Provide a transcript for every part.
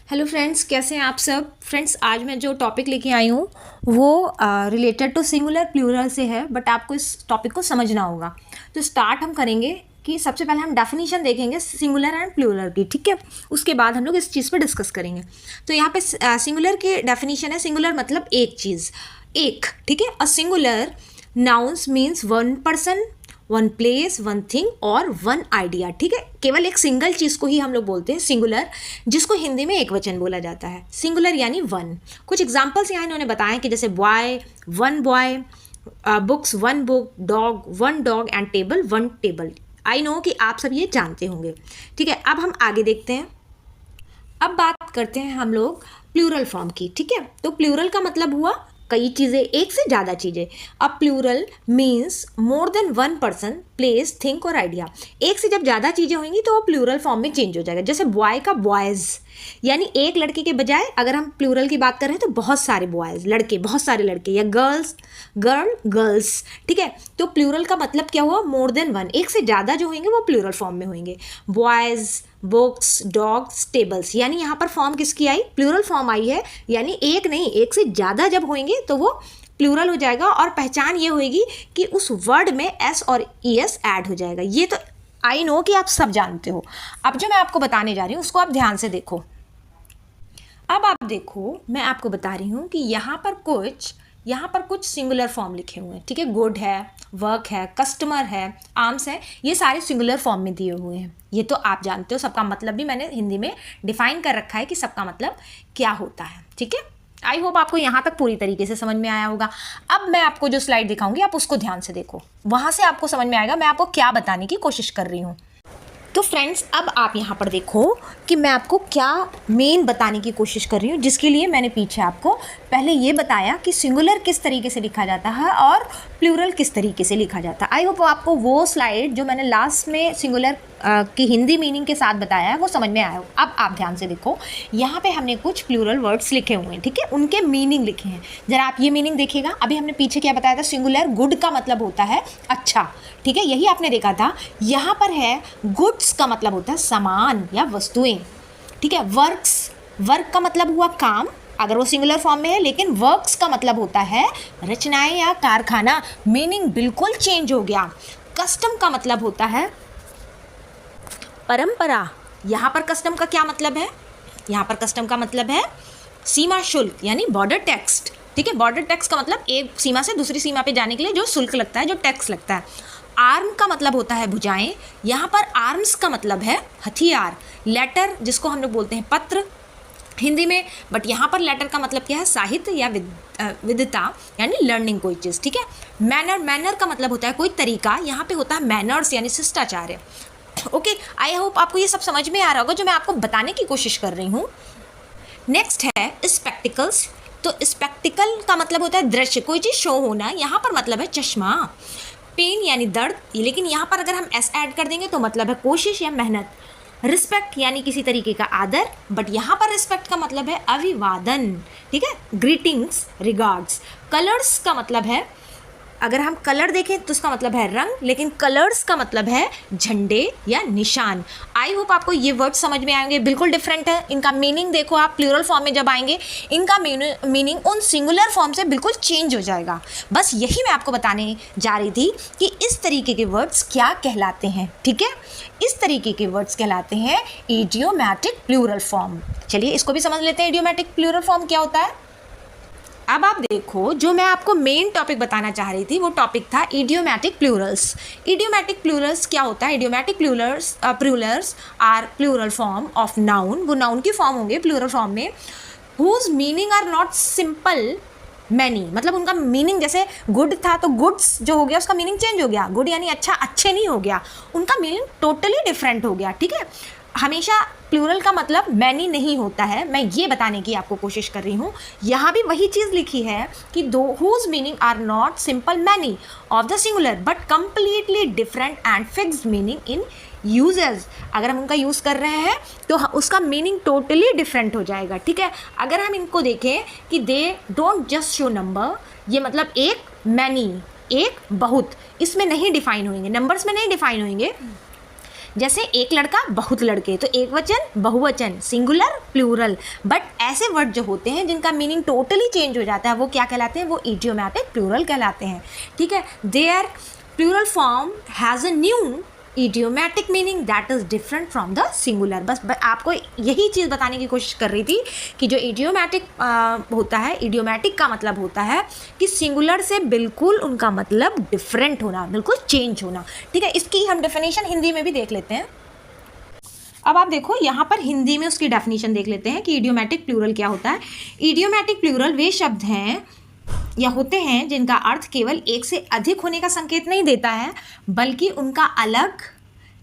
Hello friends, कैसे हैं आप सब। फ्रेंड्स, आज मैं जो टॉपिक लेके आई हूँ वो रिलेटेड टू सिंगुलर प्लूरल से है, बट आपको इस टॉपिक को समझना होगा। तो स्टार्ट हम करेंगे कि सबसे पहले हम डेफिनेशन देखेंगे सिंगुलर एंड प्लूरल की, ठीक है। उसके बाद हम लोग इस चीज़ पर डिस्कस करेंगे। तो यहाँ पे सिंगुलर की डेफिनेशन है, सिंगुलर मतलब एक चीज़, एक, ठीक है। A singular nouns means one person, one place, one thing और वन आइडिया, ठीक है। केवल एक सिंगल चीज़ को ही हम लोग बोलते हैं सिंगुलर, जिसको हिंदी में एक वचन बोला जाता है। सिंगुलर यानी वन। कुछ एग्जाम्पल्स यहाँ इन्होंने बताए कि जैसे boy, books, one book, dog, one dog and table, one table. I know कि आप सब ये जानते होंगे, ठीक है। अब हम आगे देखते हैं। अब बात करते हैं हम लोग प्लूरल फॉर्म की, ठीक है। तो प्लूरल का मतलब हुआ कई चीज़ें, एक से ज़्यादा चीज़ें। अब plural means more than one person, place, think और आइडिया। एक से जब ज़्यादा चीज़ें होंगी तो वो प्लूरल फॉर्म में चेंज हो जाएगा। जैसे बॉय का बॉयज़, यानी एक लड़के के बजाय अगर हम प्लूरल की बात करें तो बहुत सारे बॉयज़, लड़के, बहुत सारे लड़के, या गर्ल्स, ठीक है। तो प्लूरल का मतलब क्या हुआ, मोर देन वन, एक से ज़्यादा जो होंगे वो प्लूरल फॉर्म में होंगे। बॉयज़, बुक्स, डॉग्स, टेबल्स, यानी यहाँ पर फॉर्म किसकी आई, प्लूरल फॉर्म आई है। यानी एक नहीं, एक से ज़्यादा जब होंगे तो वो प्लूरल हो जाएगा। और पहचान ये होएगी कि उस वर्ड में एस और ई एस ऐड हो जाएगा। ये तो आई नो कि आप सब जानते हो। अब जो मैं आपको बताने जा रही हूँ उसको आप ध्यान से देखो। अब आप देखो, मैं आपको बता रही हूँ कि यहाँ पर कुछ सिंगुलर फॉर्म लिखे हुए हैं, ठीक है। गुड है, वर्क है, कस्टमर है, आर्म्स है, ये सारे सिंगुलर फॉर्म में दिए हुए हैं। ये तो आप जानते हो, सबका मतलब भी मैंने हिंदी में डिफाइन कर रखा है कि सबका मतलब क्या होता है, ठीक है। आई होप आपको यहाँ तक पूरी तरीके से समझ में आया होगा। अब मैं आपको जो स्लाइड दिखाऊंगी आप उसको ध्यान से देखो, वहाँ से आपको समझ में आएगा मैं आपको क्या बताने की कोशिश कर रही हूँ। तो फ्रेंड्स, अब आप यहाँ पर देखो कि मैं आपको क्या मेन बताने की कोशिश कर रही हूँ, जिसके लिए मैंने पीछे आपको पहले ये बताया कि सिंगुलर किस तरीके से लिखा जाता है और प्लूरल किस तरीके से लिखा जाता है। आई होप आपको वो स्लाइड जो मैंने लास्ट में सिंगुलर की हिंदी मीनिंग के साथ बताया है वो समझ में आया हो। अब आप ध्यान से देखो, यहाँ पे हमने कुछ प्लूरल वर्ड्स लिखे हुए हैं, ठीक है, उनके मीनिंग लिखे हैं। जरा आप ये मीनिंग देखिएगा। अभी हमने पीछे क्या बताया था, सिंगुलर गुड का मतलब होता है अच्छा, ठीक है, यही आपने देखा था। यहाँ पर है गुड्स का मतलब होता है सामान या वस्तुएं, ठीक है। वर्क का मतलब हुआ काम, अगर वो सिंगुलर फॉर्म में है, लेकिन वर्क्स का मतलब होता है रचनाएं या कारखाना, मीनिंग बिल्कुल चेंज हो गया। कस्टम का मतलब होता है परंपरा। यहाँ पर कस्टम का क्या मतलब है, यहाँ पर कस्टम का मतलब है सीमा शुल्क यानी बॉर्डर टैक्स, ठीक है। बॉर्डर टैक्स का मतलब एक सीमा से दूसरी सीमा पे जाने के लिए जो शुल्क लगता है, जो टैक्स लगता है। आर्म का मतलब होता है भुजाएं, यहाँ पर आर्म्स का मतलब है हथियार। लेटर, जिसको हम लोग बोलते हैं पत्र हिंदी में, बट यहाँ पर लेटर का मतलब क्या है, साहित्य या विद्वता यानी लर्निंग कोई चीज़, ठीक है। मैनर का मतलब होता है कोई तरीका, यहाँ पे होता है मैनर्स यानी शिष्टाचार। ओके, आई होप आपको ये सब समझ में आ रहा होगा जो मैं आपको बताने की कोशिश कर रही हूँ। नेक्स्ट है स्पेक्टिकल्स। तो स्पेक्टिकल का मतलब होता है दृश्य, कोई चीज़ शो होना, यहाँ पर मतलब है चश्मा। पेन यानी दर्द, लेकिन यहाँ पर अगर हम एस ऐड कर देंगे तो मतलब है कोशिश या मेहनत। रिस्पेक्ट यानी किसी तरीके का आदर, बट यहाँ पर रिस्पेक्ट का मतलब है अभिवादन, ठीक है। Greetings, regards. कलर्स का मतलब है, अगर हम कलर देखें तो उसका मतलब है रंग, लेकिन कलर्स का मतलब है झंडे या निशान। आई होप आपको ये वर्ड समझ में आएंगे, बिल्कुल डिफरेंट है। इनका मीनिंग देखो आप, प्लूरल फॉर्म में जब आएंगे इनका मीनिंग उन सिंगुलर फॉर्म से बिल्कुल चेंज हो जाएगा। बस यही मैं आपको बताने जा रही थी कि इस तरीके के वर्ड्स क्या कहलाते हैं, ठीक है। इस तरीके के वर्ड्स कहलाते हैं इडियोमैटिक प्लूरल फॉर्म। चलिए इसको भी समझ लेते हैं, इडियोमैटिक प्लूरल फॉर्म क्या होता है। अब आप देखो, जो मैं आपको मेन टॉपिक बताना चाह रही थी वो टॉपिक था इडियोमैटिक प्लूरल्स। इडियोमैटिक प्लूरल्स क्या होता है, idiomatic plurals are plural form of noun, वो नाउन की फॉर्म होंगे प्लूरल फॉर्म में, whose meaning are not simple many, मतलब उनका मीनिंग जैसे गुड था तो गुड्स जो हो गया उसका मीनिंग चेंज हो गया, गुड यानी अच्छा, अच्छे नहीं हो गया, उनका मीनिंग टोटली डिफरेंट हो गया, ठीक है। हमेशा प्लूरल का मतलब मैनी नहीं होता है, मैं ये बताने की आपको कोशिश कर रही हूँ। यहाँ भी वही चीज़ लिखी है कि दो whose meaning are not simple many of the singular but completely different and fixed meaning in uses. अगर हम उनका यूज़ कर रहे हैं तो उसका मीनिंग टोटली डिफरेंट हो जाएगा, ठीक है। अगर हम इनको देखें कि they don't just show number, ये मतलब एक, मैनी एक बहुत, इसमें नहीं डिफाइन होंगे, नंबर्स में नहीं डिफाइन होंगे, जैसे एक लड़का बहुत लड़के, तो एक वचन बहुवचन, सिंगुलर प्लूरल। बट ऐसे वर्ड जो होते हैं जिनका मीनिंग टोटली चेंज हो जाता है वो क्या कहलाते हैं, वो इडियोमैटिक प्लूरल कहलाते हैं। ठीक है, their plural form has a new idiomatic meaning that is different from the singular. बस आपको यही चीज़ बताने की कोशिश कर रही थी कि जो इडियोमैटिक होता है, इडियोमैटिक का मतलब होता है कि सिंगुलर से बिल्कुल उनका मतलब डिफरेंट होना, बिल्कुल चेंज होना। ठीक है, इसकी हम डेफिनेशन हिंदी में भी देख लेते हैं। अब आप देखो यहाँ पर हिंदी में उसकी डेफिनेशन देख लेते हैं कि इडियोमैटिक प्लूरल क्या होता है। इडियोमैटिक प्लूरल वे शब्द हैं या होते हैं जिनका अर्थ केवल एक से अधिक होने का संकेत नहीं देता है, बल्कि उनका अलग,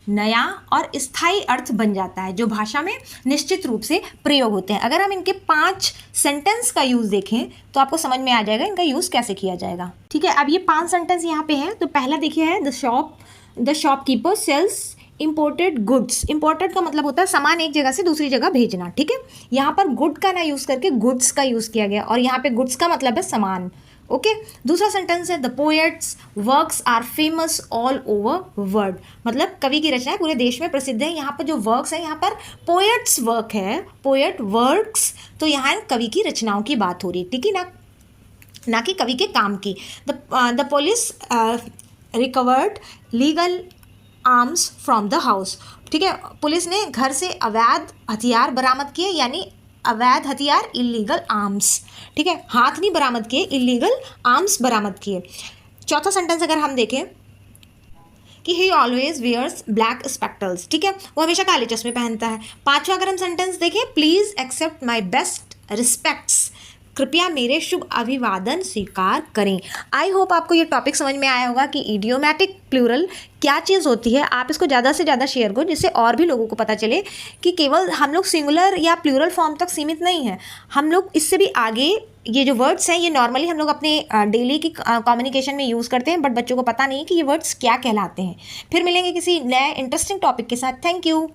नया और स्थायी अर्थ बन जाता है, जो भाषा में निश्चित रूप से प्रयोग होते हैं। अगर हम इनके 5 सेंटेंस का यूज़ देखें तो आपको समझ में आ जाएगा इनका यूज़ कैसे किया जाएगा। ठीक है, अब ये 5 सेंटेंस यहाँ पे हैं। तो पहला देखिए है the shopkeeper sells imported goods. Imported का मतलब होता है सामान एक जगह से दूसरी जगह भेजना। ठीक है, यहाँ पर गुड का ना यूज़ करके गुड्स का यूज़ किया गया, और यहाँ पे गुड्स का मतलब है सामान। ओके, दूसरा सेंटेंस है the poets works are famous all over world. मतलब कवि की रचनाएं पूरे देश में प्रसिद्ध है। यहाँ पर जो वर्क्स है, यहाँ पर पोएट्स वर्क है, पोएट वर्क्स, तो यहाँ कवि की रचनाओं की बात हो रही है। ठीक है ना कि कवि के काम की। The police recovered legal arms from the house. ठीक है, पुलिस ने घर से अवैध हथियार बरामद किए, यानी अवैध हथियार, इलीगल आर्म्स। ठीक है, हाथ नहीं बरामद किए, इलीगल आर्म्स बरामद किए। चौथा सेंटेंस अगर हम देखें कि he always wears black spectacles. ठीक है, वो हमेशा काले चश्मे पहनता है। पांचवा अगर हम सेंटेंस देखें, please accept my best respects, कृपया मेरे शुभ अभिवादन स्वीकार करें। आई होप आपको ये टॉपिक समझ में आया होगा कि इडियोमैटिक प्लूरल क्या चीज़ होती है। आप इसको ज़्यादा से ज़्यादा शेयर करो, जिससे और भी लोगों को पता चले कि केवल हम लोग सिंगुलर या प्लूरल फॉर्म तक सीमित नहीं है, हम लोग इससे भी आगे ये जो वर्ड्स हैं ये नॉर्मली हम लोग अपने डेली की कम्युनिकेशन में यूज़ करते हैं, बट बच्चों को पता नहीं कि ये वर्ड्स क्या कहलाते हैं। फिर मिलेंगे किसी नए इंटरेस्टिंग टॉपिक के साथ। Thank you.